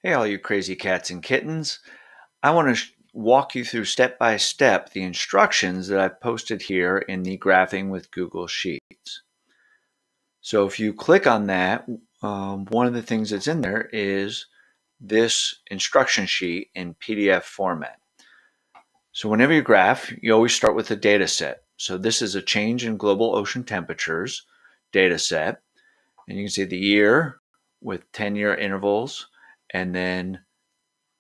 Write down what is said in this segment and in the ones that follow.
Hey, all you crazy cats and kittens. I want to walk you through step by step the instructions that I've posted here in the Graphing with Google Sheets. So if you click on that, one of the things that's in there is this instruction sheet in PDF format. So whenever you graph, you always start with a data set. So this is a change in global ocean temperatures data set. And you can see the year with 10-year intervals, and then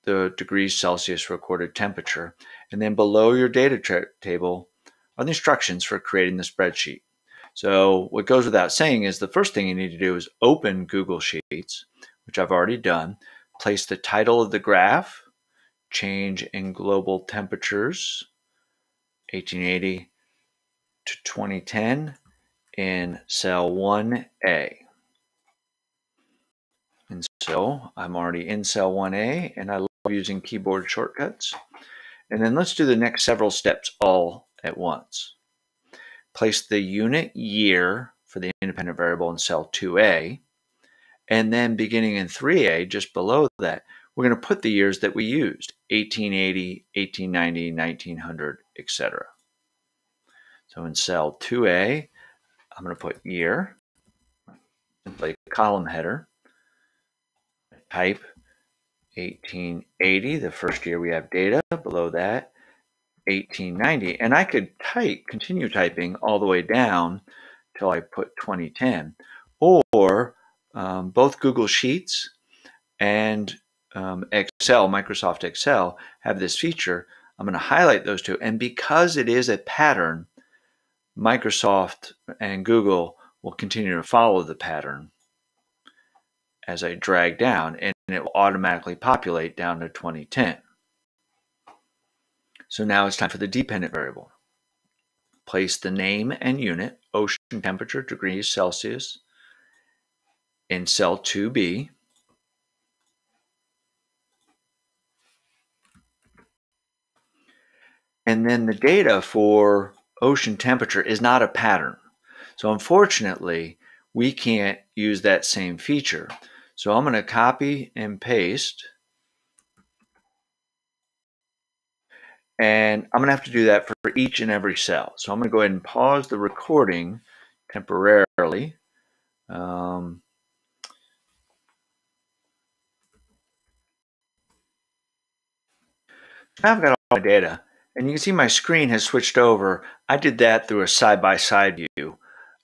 the degrees Celsius recorded temperature. And then below your data table are the instructions for creating the spreadsheet. So what goes without saying is the first thing you need to do is open Google Sheets, which I've already done. Place the title of the graph, change in global temperatures, 1880 to 2010 in cell 1A. And so I'm already in cell 1A, and I love using keyboard shortcuts. And then let's do the next several steps all at once. Place the unit year for the independent variable in cell 2A, and then beginning in 3A, just below that, we're going to put the years that we used, 1880, 1890, 1900, etc. So in cell 2A, I'm going to put year, simply column header, type 1880, the first year we have data, below that 1890, and I could continue typing all the way down till I put 2010, or both Google Sheets and Excel, Microsoft Excel, have this feature. I'm going to highlight those two, and because it is a pattern, Microsoft and Google will continue to follow the pattern as I drag down, and it will automatically populate down to 2010. So now it's time for the dependent variable. Place the name and unit, ocean temperature, degrees Celsius, in cell 2B. And then the data for ocean temperature is not a pattern. So unfortunately, we can't use that same feature. So I'm going to copy and paste. And I'm going to have to do that for each and every cell. So I'm going to go ahead and pause the recording temporarily. Now I've got all my data, and you can see my screen has switched over. I did that through a side-by-side view.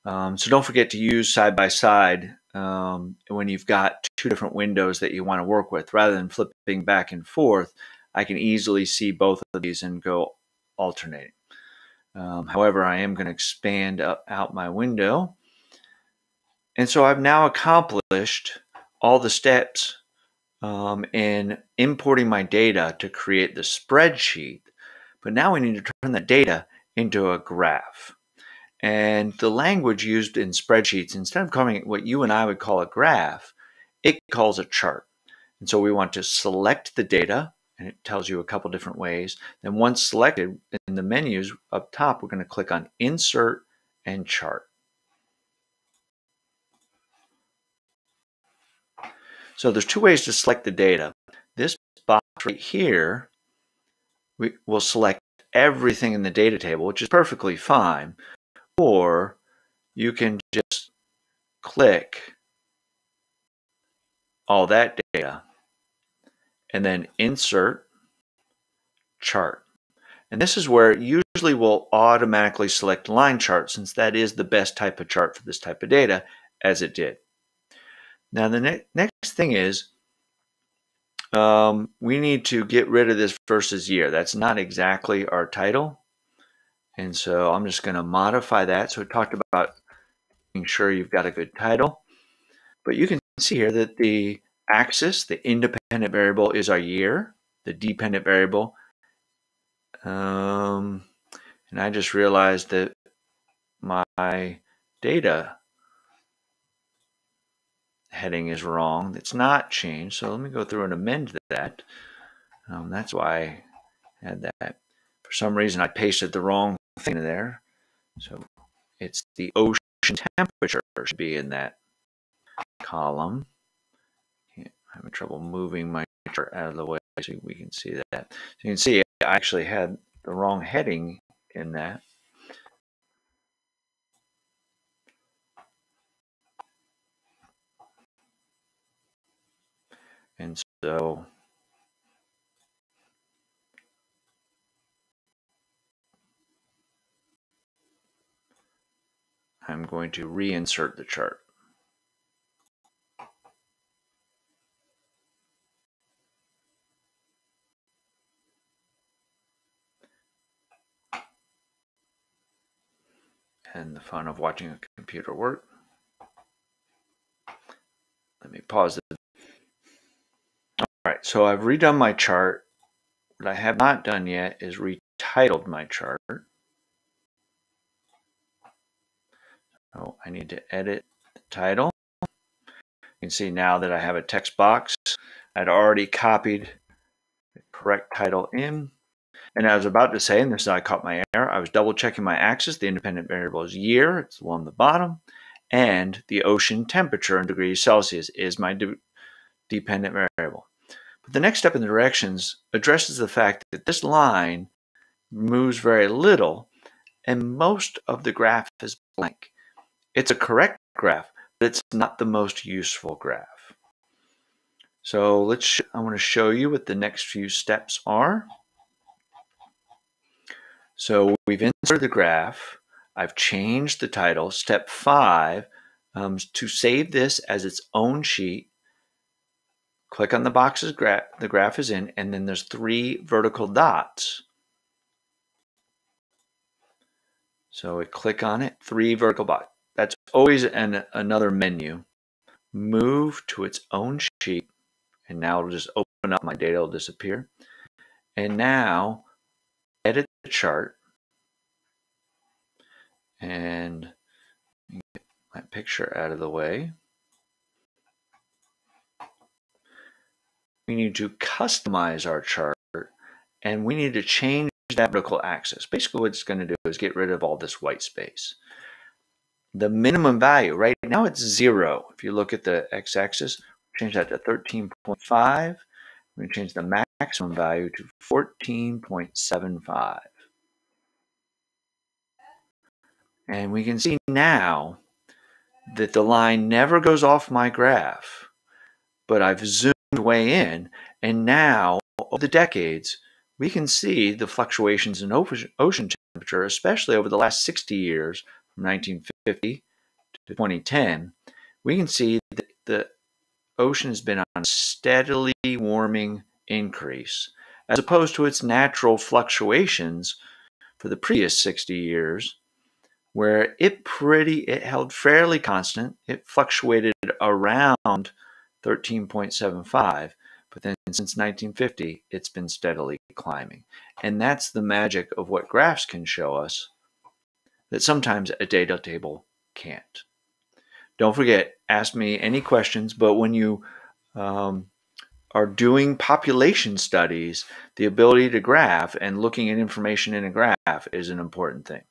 So don't forget to use side-by-side when you've got two different windows that you want to work with. Rather than flipping back and forth, I can easily see both of these and go alternating. However, I am going to expand out my window. And so I've now accomplished all the steps in importing my data to create the spreadsheet. But now we need to turn that data into a graph. And the language used in spreadsheets, instead of calling it what you and I would call a graph, it calls a chart. And so we want to select the data, and it tells you a couple different ways. Then once selected, in the menus up top, we're going to click on Insert and Chart. So there's two ways to select the data. This box right here, we will select everything in the data table, which is perfectly fine. Or you can just click all that data and then Insert Chart. And this is where it usually will automatically select line chart, since that is the best type of chart for this type of data, as it did. Now the next thing is we need to get rid of this versus year. That's not exactly our title. And so I'm just going to modify that. So we talked about making sure you've got a good title. But you can see here that the axis, the independent variable, is our year. The dependent variable. And I just realized that my data heading is wrong. It's not changed. So let me go through and amend that. That's why I had that. For some reason, I pasted the wrong thing in there. So it's the ocean temperature should be in that column. I'm having trouble moving my chart out of the way so we can see that. So you can see I actually had the wrong heading in that. And so I'm going to reinsert the chart. And the fun of watching a computer work. Let me pause it. All right, so I've redone my chart. What I have not done yet is retitled my chart. So I need to edit the title. You can see now that I have a text box. I'd already copied the correct title in. And I was about to say, and this is how I caught my error, I was double checking my axis. The independent variable is year, it's the one on the bottom, and the ocean temperature in degrees Celsius is my dependent variable. But the next step in the directions addresses the fact that this line moves very little, and most of the graph is blank. It's a correct graph, but it's not the most useful graph. So I want to show you what the next few steps are. So we've inserted the graph. I've changed the title. Step 5, to save this as its own sheet, click on the boxes the graph is in, and then there's 3 vertical dots. So we click on it, 3 vertical dots. That's always another menu. Move to its own sheet, and now it'll just open up, my data will disappear. And now edit the chart, and get my picture out of the way. We need to customize our chart, and we need to change that vertical axis. Basically what it's going to do is get rid of all this white space. The minimum value, right now it's 0. If you look at the x-axis, change that to 13.5. We're going to change the maximum value to 14.75. And we can see now that the line never goes off my graph, but I've zoomed way in, and now over the decades, we can see the fluctuations in ocean temperature, especially over the last 60 years, from 1950 to 2010. We can see that the ocean has been on a steadily warming increase, as opposed to its natural fluctuations for the previous 60 years, where it held fairly constant. It fluctuated around 13.75, but then since 1950, it's been steadily climbing. And that's the magic of what graphs can show us that sometimes a data table can't. Don't forget, ask me any questions, but when you are doing population studies, the ability to graph and looking at information in a graph is an important thing.